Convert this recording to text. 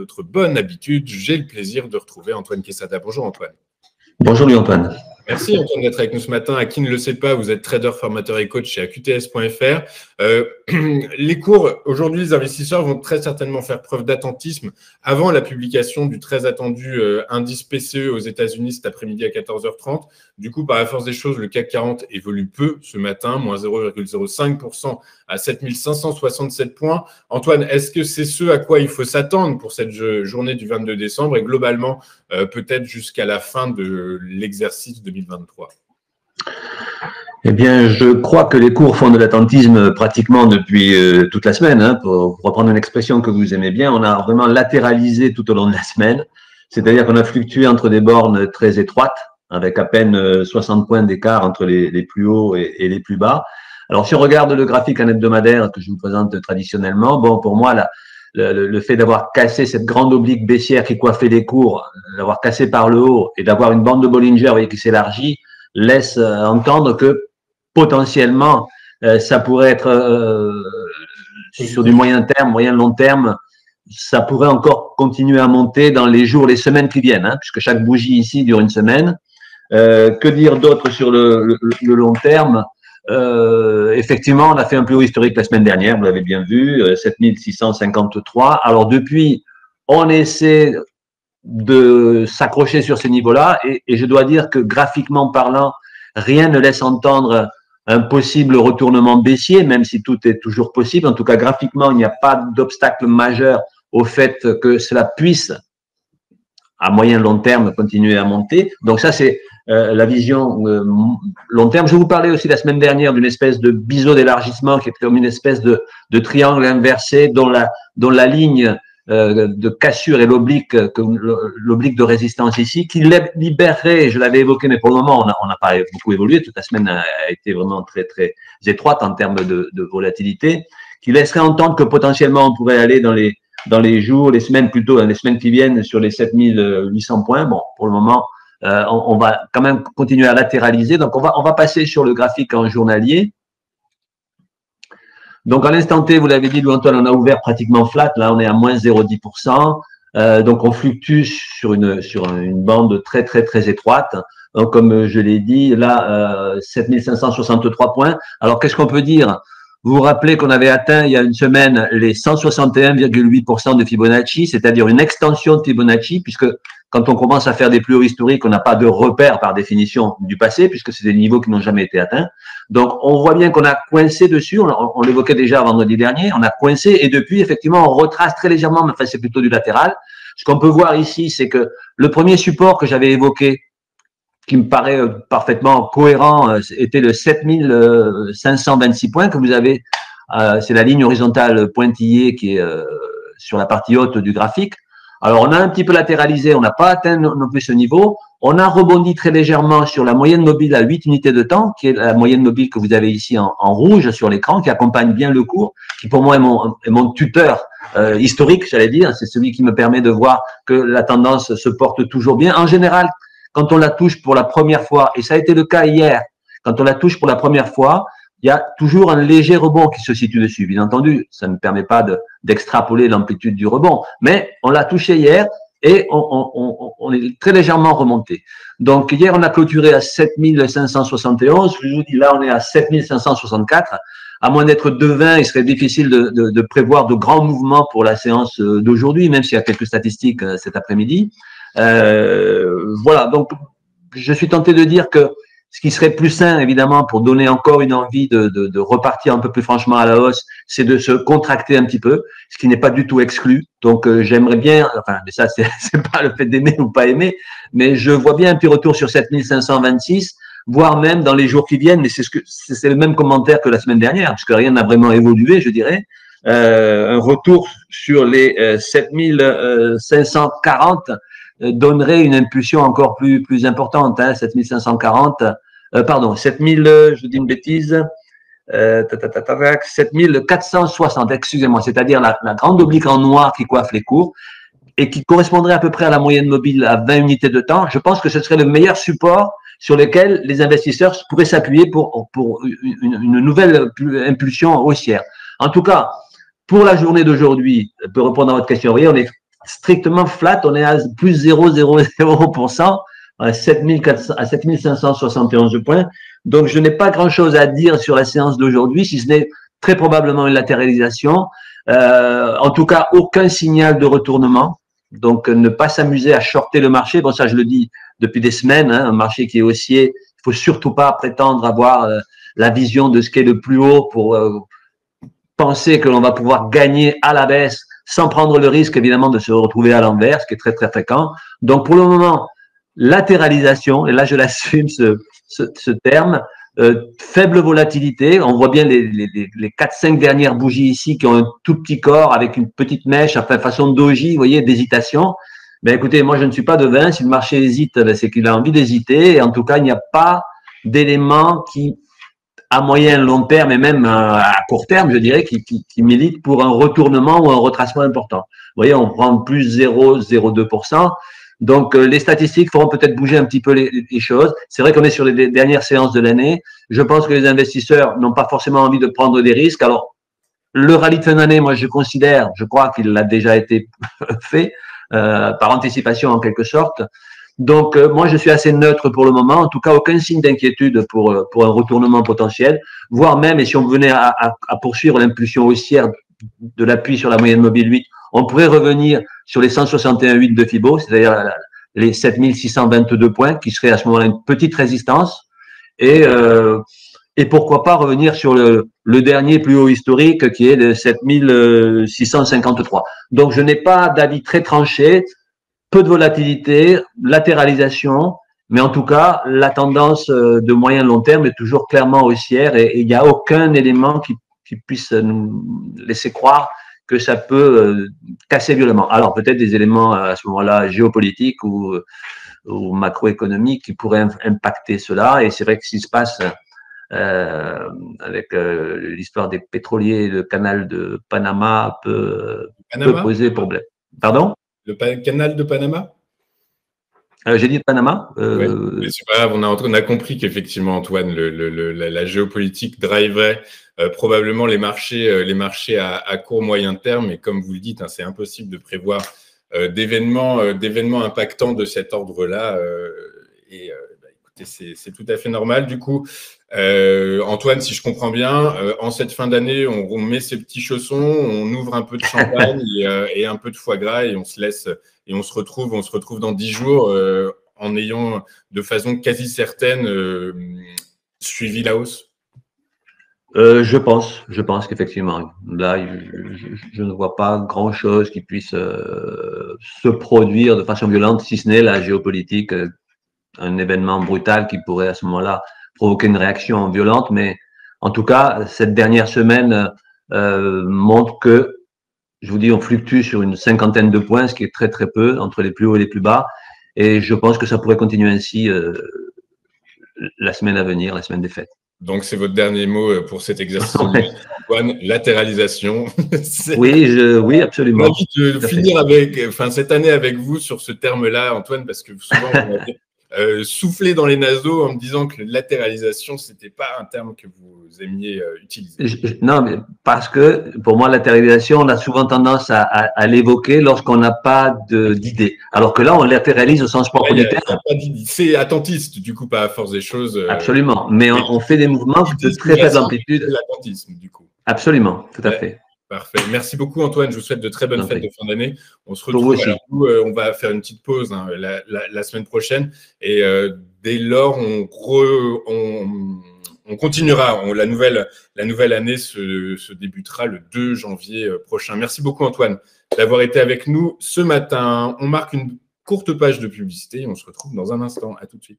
notre bonne habitude, j'ai le plaisir de retrouver Antoine Quesada. Bonjour Antoine. Bonjour Louis-Antoine. Merci Antoine d'être avec nous ce matin. À qui ne le sait pas, vous êtes trader, formateur et coach chez AQTS.fr. Les cours, aujourd'hui, les investisseurs vont très certainement faire preuve d'attentisme avant la publication du très attendu indice PCE aux États-Unis cet après-midi à 14h30. Du coup, par la force des choses, le CAC 40 évolue peu ce matin, moins 0,05% à 7567 points. Antoine, est-ce que c'est ce à quoi il faut s'attendre pour cette journée du 22 décembre et globalement, peut-être jusqu'à la fin de l'exercice 2023? Eh bien, je crois que les cours font de l'attentisme pratiquement depuis toute la semaine. Hein, pour reprendre une expression que vous aimez bien, on a vraiment latéralisé tout au long de la semaine. C'est-à-dire qu'on a fluctué entre des bornes très étroites, avec à peine 60 points d'écart entre les plus hauts et les plus bas. Alors, si on regarde le graphique en hebdomadaire que je vous présente traditionnellement, bon, pour moi, le fait d'avoir cassé cette grande oblique baissière qui coiffait les cours, d'avoir cassé par le haut et d'avoir une bande de Bollinger, vous voyez, qui s'élargit, laisse entendre que potentiellement, ça pourrait être sur du moyen terme, moyen-long terme, ça pourrait encore continuer à monter dans les jours, les semaines qui viennent, hein, puisque chaque bougie ici dure une semaine. Que dire d'autre sur le long terme? Effectivement, on a fait un plus haut historique la semaine dernière, vous l'avez bien vu, 7653. Alors depuis, on essaie de s'accrocher sur ces niveaux-là et je dois dire que graphiquement parlant, rien ne laisse entendre un possible retournement baissier, même si tout est toujours possible. En tout cas, graphiquement, il n'y a pas d'obstacle majeur au fait que cela puisse, à moyen long terme, continuer à monter. Donc ça, c'est la vision long terme. Je vous parlais aussi la semaine dernière d'une espèce de biseau d'élargissement qui est comme une espèce de triangle inversé dont la ligne de cassure et l'oblique de résistance ici, qui libérerait, je l'avais évoqué, mais pour le moment, on n'a pas beaucoup évolué, toute la semaine a été vraiment très, très étroite en termes de volatilité, qui laisserait entendre que potentiellement on pourrait aller dans les jours, les semaines plutôt, dans les semaines qui viennent sur les 7800 points. Bon, pour le moment, on va quand même continuer à latéraliser. Donc, on va passer sur le graphique en journalier. Donc, à l'instant T, vous l'avez dit, Louis-Antoine, on a ouvert pratiquement flat. Là, on est à moins 0,10%. Donc, on fluctue sur une bande très, très, très étroite. Donc, comme je l'ai dit, là, 7563 points. Alors, qu'est-ce qu'on peut dire? Vous vous rappelez qu'on avait atteint il y a une semaine les 161,8% de Fibonacci, c'est-à-dire une extension de Fibonacci, puisque quand on commence à faire des plus hauts historiques, on n'a pas de repère par définition du passé, puisque c'est des niveaux qui n'ont jamais été atteints. Donc, on voit bien qu'on a coincé dessus, on l'évoquait déjà vendredi dernier, on a coincé et depuis, effectivement, on retrace très légèrement, mais enfin, c'est plutôt du latéral. Ce qu'on peut voir ici, c'est que le premier support que j'avais évoqué, qui me paraît parfaitement cohérent, était le 7526 points que vous avez, c'est la ligne horizontale pointillée qui est sur la partie haute du graphique. Alors, on a un petit peu latéralisé, on n'a pas atteint non plus ce niveau. On a rebondi très légèrement sur la moyenne mobile à 8 unités de temps, qui est la moyenne mobile que vous avez ici en rouge sur l'écran, qui accompagne bien le cours, qui pour moi est mon tuteur historique, j'allais dire. C'est celui qui me permet de voir que la tendance se porte toujours bien. En général, quand on la touche pour la première fois, et ça a été le cas hier, quand on la touche pour la première fois, il y a toujours un léger rebond qui se situe dessus. Bien entendu, ça ne permet pas d'extrapoler l'amplitude du rebond, mais on l'a touché hier et on est très légèrement remonté. Donc hier, on a clôturé à 7571. Je vous dis, là, on est à 7564. À moins d'être devin, il serait difficile de prévoir de grands mouvements pour la séance d'aujourd'hui, même s'il y a quelques statistiques cet après-midi. Voilà, donc je suis tenté de dire que ce qui serait plus sain, évidemment, pour donner encore une envie de repartir un peu plus franchement à la hausse, c'est de se contracter un petit peu, ce qui n'est pas du tout exclu. Donc, j'aimerais bien, enfin, mais ça, c'est pas le fait d'aimer ou pas aimer, mais je vois bien un petit retour sur 7526, voire même dans les jours qui viennent, mais c'est le même commentaire que la semaine dernière, puisque rien n'a vraiment évolué, je dirais. Un retour sur les 7540 donnerait une impulsion encore plus importante, hein, 7540, pardon, 7000, je dis une bêtise, 7460, excusez-moi, c'est-à-dire la grande oblique en noir qui coiffe les cours et qui correspondrait à peu près à la moyenne mobile à 20 unités de temps. Je pense que ce serait le meilleur support sur lequel les investisseurs pourraient s'appuyer pour une nouvelle impulsion haussière. En tout cas, pour la journée d'aujourd'hui, pour répondre à votre question, vous voyez, on est strictement flat, on est à plus 0,00%, à 7571 points. Donc, je n'ai pas grand-chose à dire sur la séance d'aujourd'hui, si ce n'est très probablement une latéralisation. En tout cas, aucun signal de retournement. Donc, ne pas s'amuser à shorter le marché. Bon, ça, je le dis depuis des semaines, hein, un marché qui est haussier. Il faut surtout pas prétendre avoir la vision de ce qui est le plus haut pour penser que l'on va pouvoir gagner à la baisse sans prendre le risque, évidemment, de se retrouver à l'envers, ce qui est très, très fréquent. Donc, pour le moment, latéralisation, et là, je l'assume ce terme, faible volatilité. On voit bien les 4-5 dernières bougies ici qui ont un tout petit corps avec une petite mèche, enfin, façon doji, vous voyez, d'hésitation. Ben, écoutez, moi, je ne suis pas devin. Si le marché hésite, ben, c'est qu'il a envie d'hésiter. Et en tout cas, il n'y a pas d'éléments qui, à moyen long terme et même à court terme, je dirais, qui militent pour un retournement ou un retracement important. Vous voyez, on prend plus 0,02%. Donc, les statistiques feront peut-être bouger un petit peu les choses. C'est vrai qu'on est sur les dernières séances de l'année. Je pense que les investisseurs n'ont pas forcément envie de prendre des risques. Alors, le rallye de fin d'année, moi, je crois qu'il a déjà été fait par anticipation en quelque sorte. Donc, moi, je suis assez neutre pour le moment. En tout cas, aucun signe d'inquiétude pour un retournement potentiel, voire même, et si on venait à poursuivre l'impulsion haussière de l'appui sur la moyenne mobile 8, on pourrait revenir sur les 161,8 de Fibo, c'est-à-dire les 7622 points, qui seraient à ce moment-là une petite résistance. Et pourquoi pas revenir sur le dernier plus haut historique, qui est de 7653. Donc, je n'ai pas d'avis très tranché. Peu de volatilité, latéralisation, mais en tout cas, la tendance de moyen long terme est toujours clairement haussière et il n'y a aucun élément qui puisse nous laisser croire que ça peut casser violemment. Alors, peut-être des éléments à ce moment-là géopolitiques ou macroéconomiques qui pourraient impacter cela. Et c'est vrai que ce qui se passe avec l'histoire des pétroliers, le canal de Panama peut poser problème. Pardon ? Le canal de Panama? J'ai dit de Panama. Ouais, mais c'est pas grave, on a compris qu'effectivement, Antoine, la géopolitique driverait probablement les marchés à court moyen terme. Et comme vous le dites, hein, c'est impossible de prévoir d'événements impactants de cet ordre-là. Écoutez, c'est tout à fait normal. Du coup, Antoine, si je comprends bien, en cette fin d'année, on met ses petits chaussons, on ouvre un peu de champagne et un peu de foie gras et on se laisse et on se retrouve dans 10 jours en ayant de façon quasi certaine suivi la hausse. Je pense qu'effectivement, là, je ne vois pas grand-chose qui puisse se produire de façon violente, si ce n'est la géopolitique, un événement brutal qui pourrait à ce moment-là provoquer une réaction violente. Mais en tout cas, cette dernière semaine montre que, je vous dis, on fluctue sur une 50aine de points, ce qui est très très peu, entre les plus hauts et les plus bas. Et je pense que ça pourrait continuer ainsi la semaine à venir, la semaine des fêtes. Donc, c'est votre dernier mot pour cet exercice, Antoine, latéralisation. Oui, absolument. J'ai envie de finir cette année avec vous sur ce terme-là, Antoine, parce que souvent, vous m'avez soufflé dans les naseaux en me disant que latéralisation, ce n'était pas un terme que vous aimiez utiliser. Non, mais parce que pour moi, latéralisation, on a souvent tendance à l'évoquer lorsqu'on n'a pas d'idée. Alors que là, on latéralise au sens propre du terme. C'est attentiste, du coup, pas à force des choses. Absolument. Mais on fait des mouvements de très faible amplitude. L'attentisme, du coup. Absolument, tout à fait. Parfait. Merci beaucoup, Antoine. Je vous souhaite de très bonnes fêtes de fin d'année. On se retrouve. On va faire une petite pause la semaine prochaine. Et dès lors, on continuera. La nouvelle année se débutera le 2 janvier prochain. Merci beaucoup, Antoine, d'avoir été avec nous ce matin. On marque une courte page de publicité et on se retrouve dans un instant. À tout de suite.